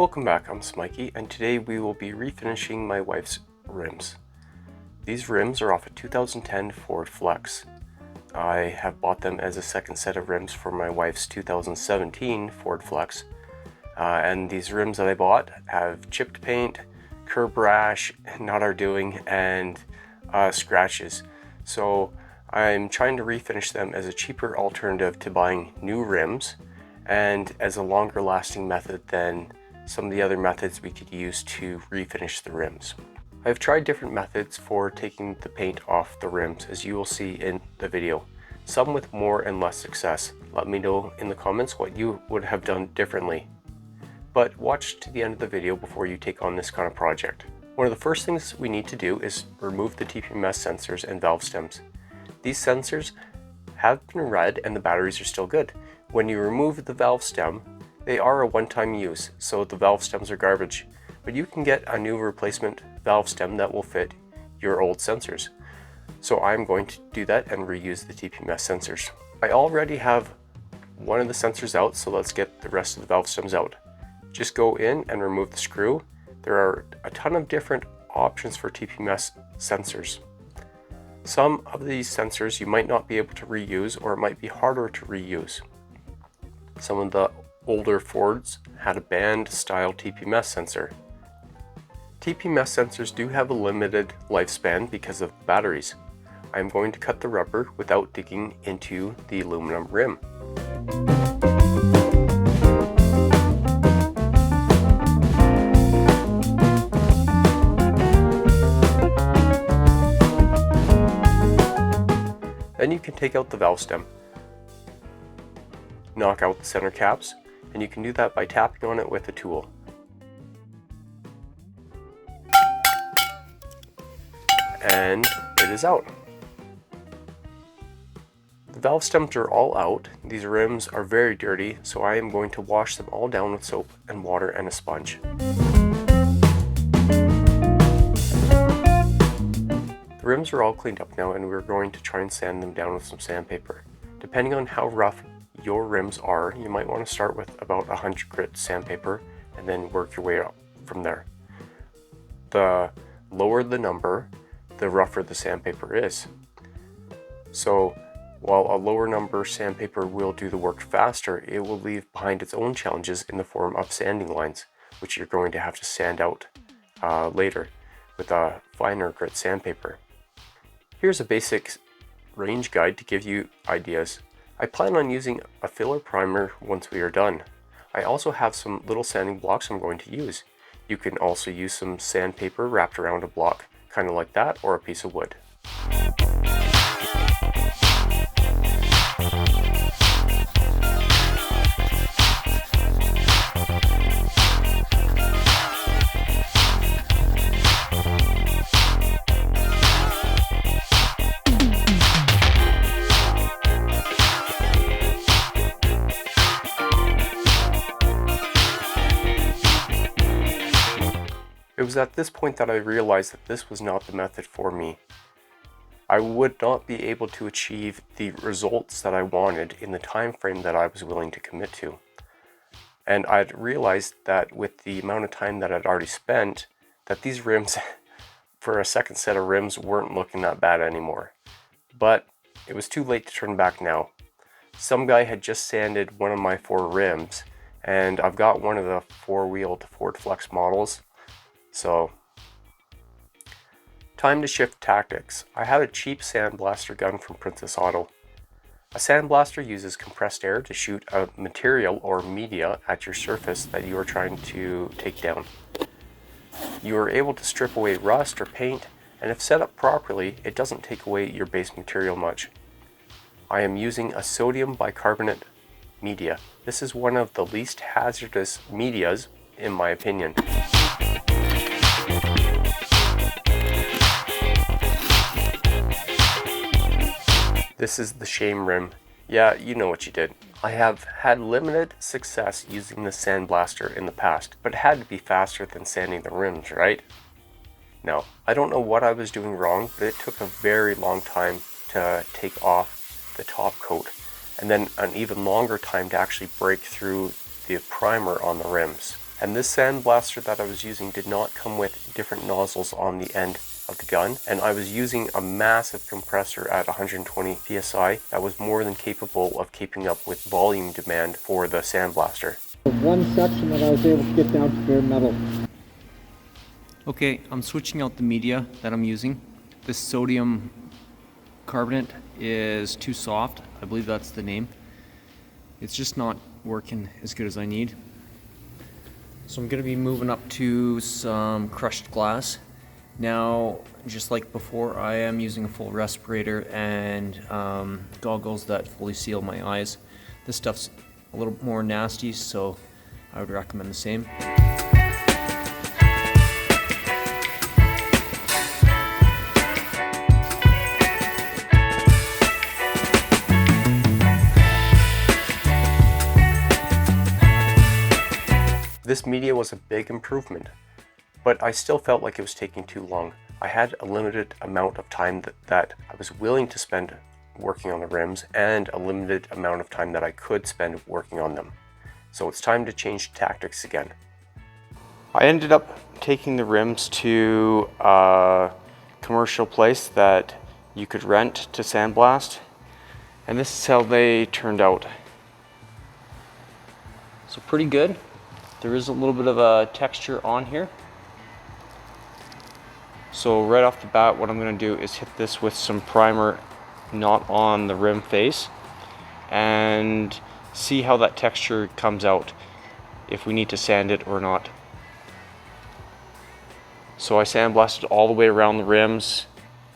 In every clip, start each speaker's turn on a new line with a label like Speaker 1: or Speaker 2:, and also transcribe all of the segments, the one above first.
Speaker 1: Welcome back, I'm Smikey, and today we will be refinishing my wife's rims. These rims are off a 2010 Ford Flex. I have bought them as a second set of rims for my wife's 2017 Ford Flex. And these rims that I bought have chipped paint, curb rash, not our doing, and scratches. So I'm trying to refinish them as a cheaper alternative to buying new rims and as a longer lasting method than some of the other methods we could use to refinish the rims. I've tried different methods for taking the paint off the rims, as you will see in the video, some with more and less success. Let me know in the comments what you would have done differently. But watch to the end of the video before you take on this kind of project. One of the first things we need to do is remove the TPMS sensors and valve stems. These sensors have been read and the batteries are still good. When you remove the valve stem, they are a one-time use, so the valve stems are garbage. But you can get a new replacement valve stem that will fit your old sensors. So I'm going to do that and reuse the TPMS sensors. I already have one of the sensors out, so let's get the rest of the valve stems out. Just go in and remove the screw. There are a ton of different options for TPMS sensors. Some of these sensors you might not be able to reuse, or it might be harder to reuse. Some of the older Fords had a band style TPMS sensor. TPMS sensors do have a limited lifespan because of batteries. I'm going to cut the rubber without digging into the aluminum rim. Then you can take out the valve stem, knock out the center caps, and you can do that by tapping on it with a tool. And it is out. The valve stems are all out. These rims are very dirty, so I am going to wash them all down with soap and water and a sponge. The rims are all cleaned up now, and we're going to try and sand them down with some sandpaper. Depending on how rough your rims are, you might want to start with about 100 grit sandpaper and then work your way up from there. The lower the number, the rougher the sandpaper is. So while a lower number sandpaper will do the work faster, it will leave behind its own challenges in the form of sanding lines, which you're going to have to sand out later with a finer grit sandpaper. Here's a basic range guide to give you ideas. I plan on using a filler primer once we are done. I also have some little sanding blocks I'm going to use. You can also use some sandpaper wrapped around a block, kind of like that, or a piece of wood. It was at this point that I realized that this was not the method for me. I would not be able to achieve the results that I wanted in the time frame that I was willing to commit to. And I'd realized that with the amount of time that I'd already spent, that these rims, for a second set of rims, weren't looking that bad anymore. But it was too late to turn back now. Some guy had just sanded one of my 4 rims, and I've got one of the 4-wheeled Ford Flex models. So, time to shift tactics. I had a cheap sandblaster gun from Princess Auto. A sandblaster uses compressed air to shoot a material or media at your surface that you are trying to take down. You are able to strip away rust or paint, and if set up properly, it doesn't take away your base material much. I am using a sodium bicarbonate media. This is one of the least hazardous medias, in my opinion. This is the shame rim. Yeah, you know what you did. I have had limited success using the sandblaster in the past, but it had to be faster than sanding the rims, right? No, I don't know what I was doing wrong, but it took a very long time to take off the top coat, and then an even longer time to actually break through the primer on the rims. And this sandblaster that I was using did not come with different nozzles on the end of the gun, and I was using a massive compressor at 120 psi that was more than capable of keeping up with volume demand for the sandblaster.
Speaker 2: One section that I was able to get down to bare metal.
Speaker 3: Okay, I'm switching out the media that I'm using. This sodium carbonate is too soft. I believe that's the name. It's just not working as good as I need. So I'm going to be moving up to some crushed glass. Now, just like before, I am using a full respirator and goggles that fully seal my eyes. This stuff's a little more nasty, so I would recommend the same.
Speaker 1: This media was a big improvement, but I still felt like it was taking too long. I had a limited amount of time that I was willing to spend working on the rims and a limited amount of time that I could spend working on them. So it's time to change tactics again. I ended up taking the rims to a commercial place that you could rent to sandblast, and this is how they turned out.
Speaker 3: So pretty good. There is a little bit of a texture on here. So right off the bat, what I'm going to do is hit this with some primer not on the rim face and see how that texture comes out, if we need to sand it or not. So I sandblasted all the way around the rims.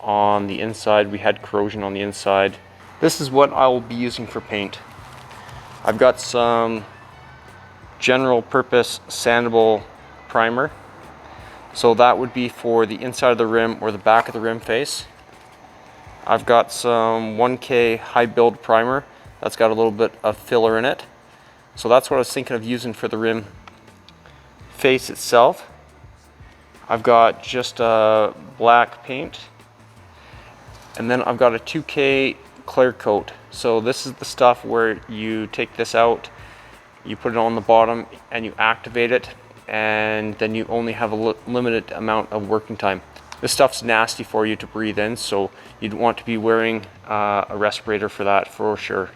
Speaker 3: On the inside, we had corrosion on the inside. This is what I will be using for paint. I've got some general purpose sandable primer. So that would be for the inside of the rim or the back of the rim face. I've got some 1K high build primer that's got a little bit of filler in it. So that's what I was thinking of using for the rim face itself. I've got just a black paint, and then I've got a 2K clear coat. So this is the stuff where you take this out, you put it on the bottom and you activate it, and then you only have a limited amount of working time. This stuff's nasty for you to breathe in, so you'd want to be wearing a respirator for that for sure.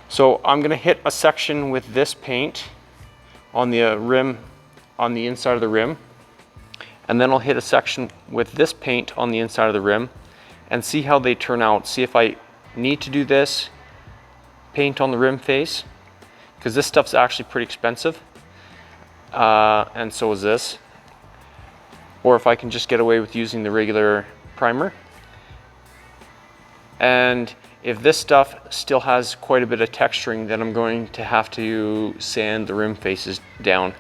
Speaker 3: So I'm gonna hit a section with this paint on the rim, on the inside of the rim, and then I'll hit a section with this paint on the inside of the rim and see how they turn out. See if I need to do this paint on the rim face, because this stuff's actually pretty expensive, and so is this. Or if I can just get away with using the regular primer. And if this stuff still has quite a bit of texturing, then I'm going to have to sand the rim faces down.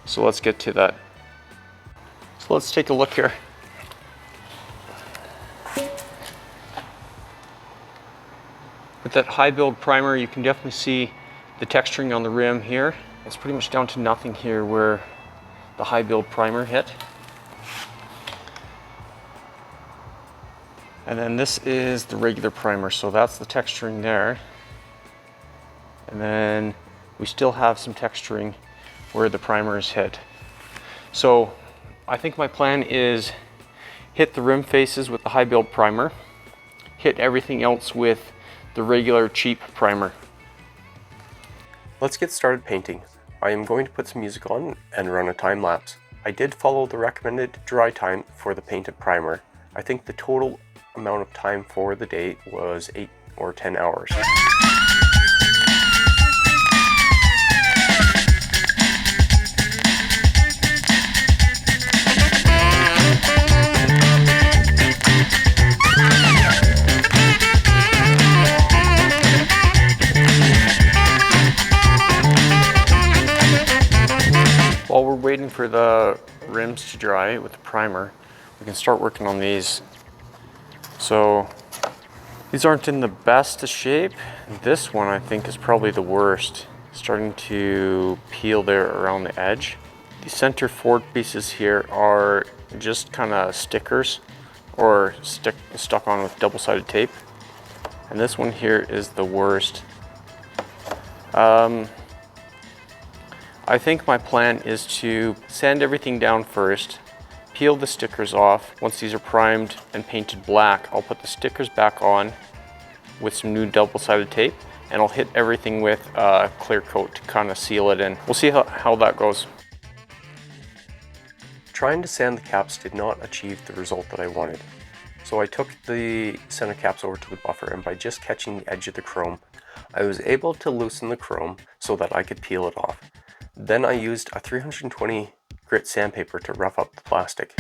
Speaker 3: So let's get to that. So let's take a look here. With that high build primer, you can definitely see the texturing on the rim here. It's pretty much down to nothing here where the high build primer hit. And then this is the regular primer, so that's the texturing there. And then we still have some texturing where the primer is hit. So I think my plan is hit the rim faces with the high build primer, hit everything else with the regular cheap primer. Let's get started painting. I am going to put some music on and run a time lapse. I did follow the recommended dry time for the painted primer. I think the total amount of time for the day was 8 or 10 hours. While we're waiting for the rims to dry with the primer, we can start working on these. So these aren't in the best of shape. This one I think is probably the worst. Starting to peel there around the edge. The center forward pieces here are just kind of stickers or stuck on with double-sided tape. And this one here is the worst. I think my plan is to sand everything down first, peel the stickers off. Once these are primed and painted black, I'll put the stickers back on with some new double-sided tape, and I'll hit everything with a clear coat to kind of seal it in. We'll see how that goes.
Speaker 1: Trying to sand the caps did not achieve the result that I wanted. So I took the center caps over to the buffer, and by just catching the edge of the chrome, I was able to loosen the chrome so that I could peel it off. Then I used a 320 grit sandpaper to rough up the plastic.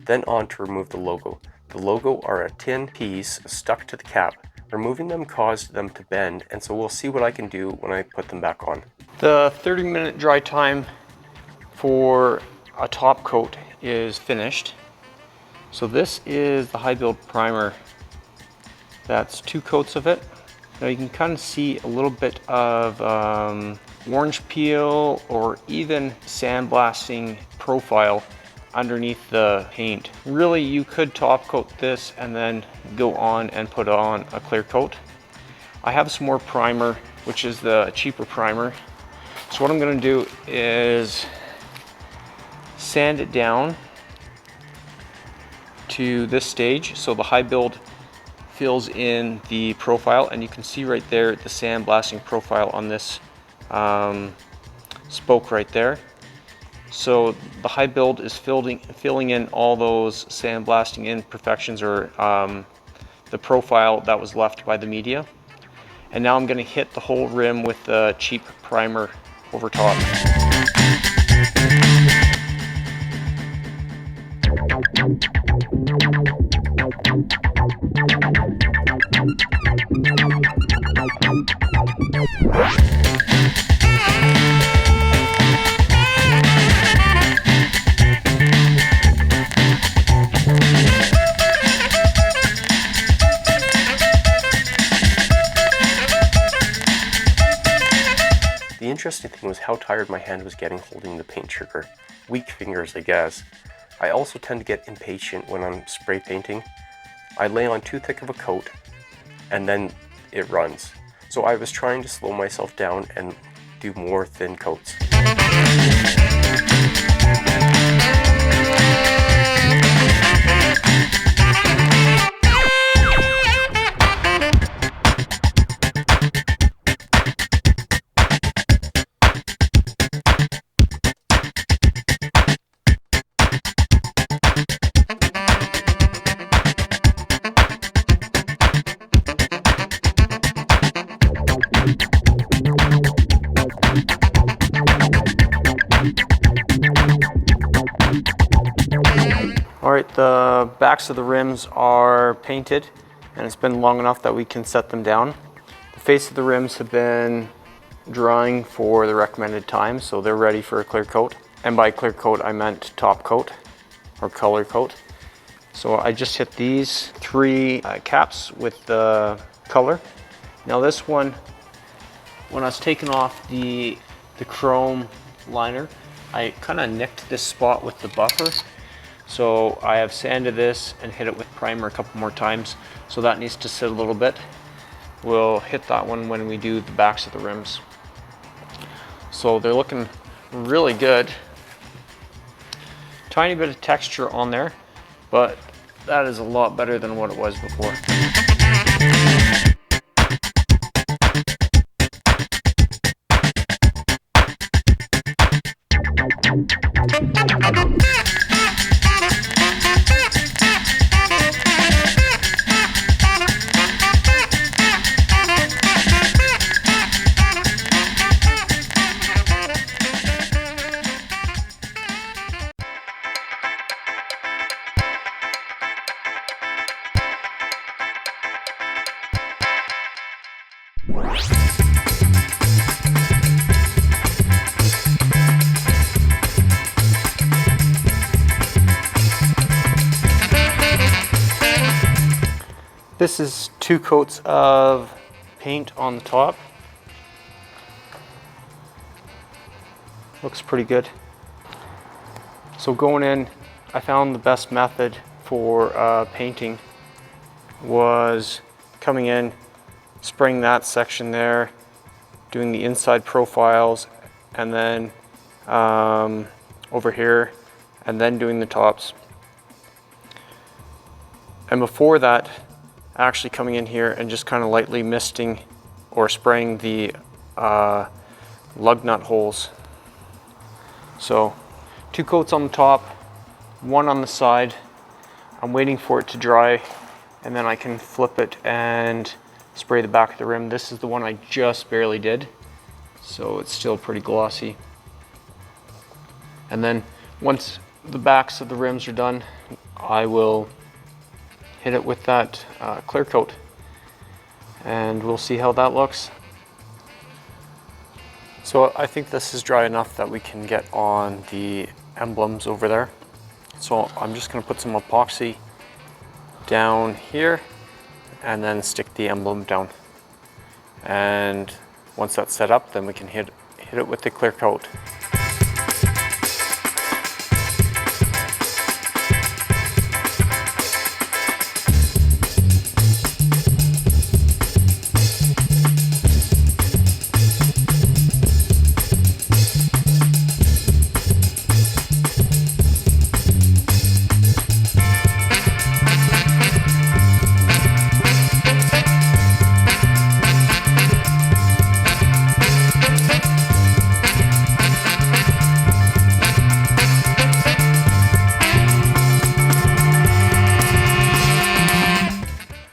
Speaker 1: Then on to remove the logo. The logo are a tin piece stuck to the cap. Removing them caused them to bend, and so we'll see what I can do when I put them back on.
Speaker 3: The 30-minute dry time for a top coat is finished. So this is the high build primer. That's 2 coats of it. Now you can kind of see a little bit of orange peel or even sandblasting profile underneath the paint. Really, you could top coat this and then go on and put on a clear coat. I have some more primer, which is the cheaper primer. So what I'm going to do is sand it down to this stage so the high build fills in the profile, and you can see right there the sandblasting profile on this spoke right there. So the high build is filling in all those sandblasting imperfections or the profile that was left by the media. And now I'm going to hit the whole rim with the cheap primer over top.
Speaker 1: The interesting thing was how tired my hand was getting holding the paint trigger. Weak fingers, I guess. I also tend to get impatient when I'm spray painting. I lay on too thick of a coat and then it runs. So I was trying to slow myself down and do more thin coats.
Speaker 3: Alright, the backs of the rims are painted, and it's been long enough that we can set them down. The face of the rims have been drying for the recommended time, so they're ready for a clear coat. And by clear coat, I meant top coat or color coat. So I just hit these 3 caps with the color. Now this one, when I was taking off the chrome liner, I kind of nicked this spot with the buffer. So I have sanded this and hit it with primer a couple more times. So that needs to sit a little bit. We'll hit that one when we do the backs of the rims. So they're looking really good. Tiny bit of texture on there, but that is a lot better than what it was before. This is 2 coats of paint on the top. Looks pretty good. So going in, I found the best method for painting was coming in, spraying that section there, doing the inside profiles, and then over here, and then doing the tops. And before that, actually coming in here and just kind of lightly misting or spraying the lug nut holes. So 2 coats on the top, 1 on the side. I'm waiting for it to dry, and then I can flip it and spray the back of the rim. This is the one I just barely did, so it's still pretty glossy. And then once the backs of the rims are done, I will hit it with that clear coat, and we'll see how that looks. So I think this is dry enough that we can get on the emblems over there. So I'm just going to put some epoxy down here and then stick the emblem down. And once that's set up, then we can hit it with the clear coat.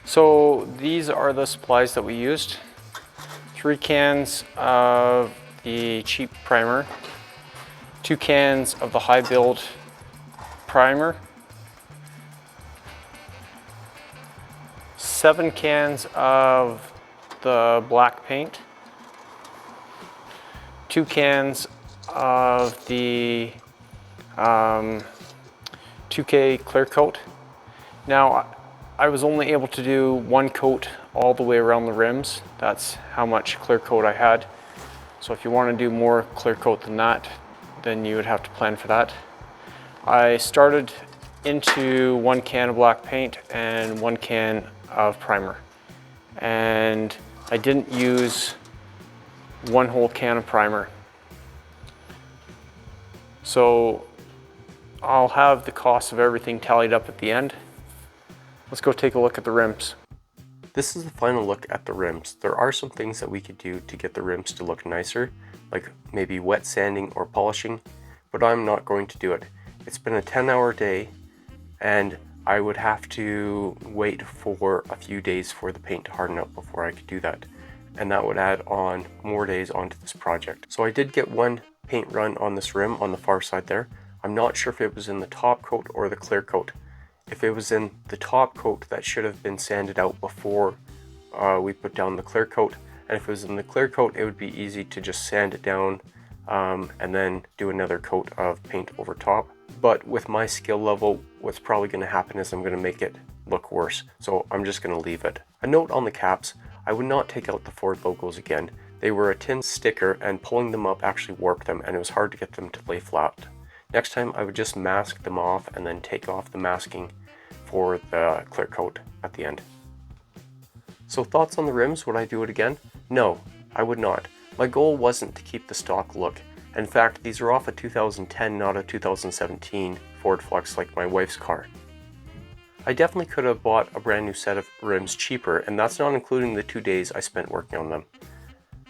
Speaker 3: So these are the supplies that we used. 3 cans of the cheap primer, 2 cans of the high build primer, 7 cans of the black paint, 2 cans of the 2K clear coat. Now, I was only able to do 1 coat all the way around the rims. That's how much clear coat I had. So if you want to do more clear coat than that, then you would have to plan for that. I started into 1 can of black paint and 1 can of primer. And I didn't use 1 whole can of primer. So I'll have the cost of everything tallied up at the end. Let's go take a look at the rims.
Speaker 1: This is the final look at the rims. There are some things that we could do to get the rims to look nicer, like maybe wet sanding or polishing, but I'm not going to do it. It's been a 10-hour day, and I would have to wait for a few days for the paint to harden up before I could do that. And that would add on more days onto this project. So I did get 1 paint run on this rim on the far side there. I'm not sure if it was in the top coat or the clear coat. If it was in the top coat, that should have been sanded out before we put down the clear coat. And if it was in the clear coat, it would be easy to just sand it down and then do another coat of paint over top. But with my skill level, what's probably going to happen is I'm going to make it look worse. So I'm just going to leave it. A note on the caps, I would not take out the Ford logos again. They were a tin sticker, and pulling them up actually warped them, and it was hard to get them to lay flat. Next time I would just mask them off and then take off the masking for the clear coat at the end. So thoughts on the rims, would I do it again? No, I would not. My goal wasn't to keep the stock look. In fact, these are off a 2010, not a 2017 Ford Flex like my wife's car. I definitely could have bought a brand new set of rims cheaper, and that's not including the 2 days I spent working on them.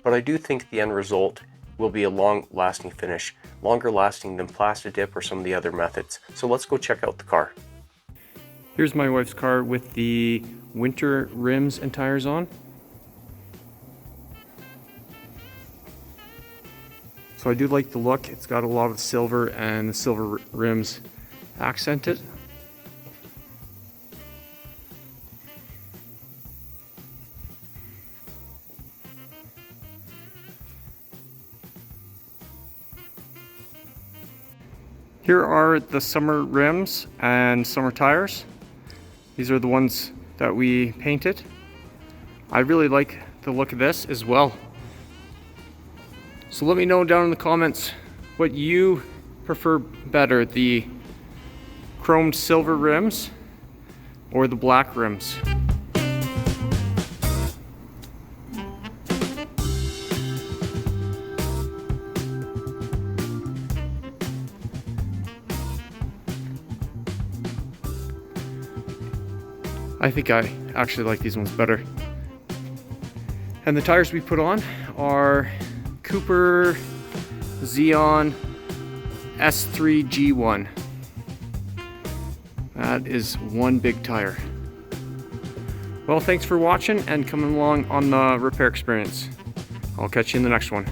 Speaker 1: But I do think the end result will be a long-lasting finish, longer lasting than Plasti Dip or some of the other methods. So let's go check out the car.
Speaker 3: Here's my wife's car with the winter rims and tires on. So I do like the look. It's got a lot of silver, and the silver rims accent it. Here are the summer rims and summer tires. These are the ones that we painted. I really like the look of this as well. So let me know down in the comments what you prefer better, the chromed silver rims or the black rims. I think I actually like these ones better. And the tires we put on are Cooper Xeon S3G1. That is one big tire. Well, thanks for watching and coming along on the repair experience. I'll catch you in the next one.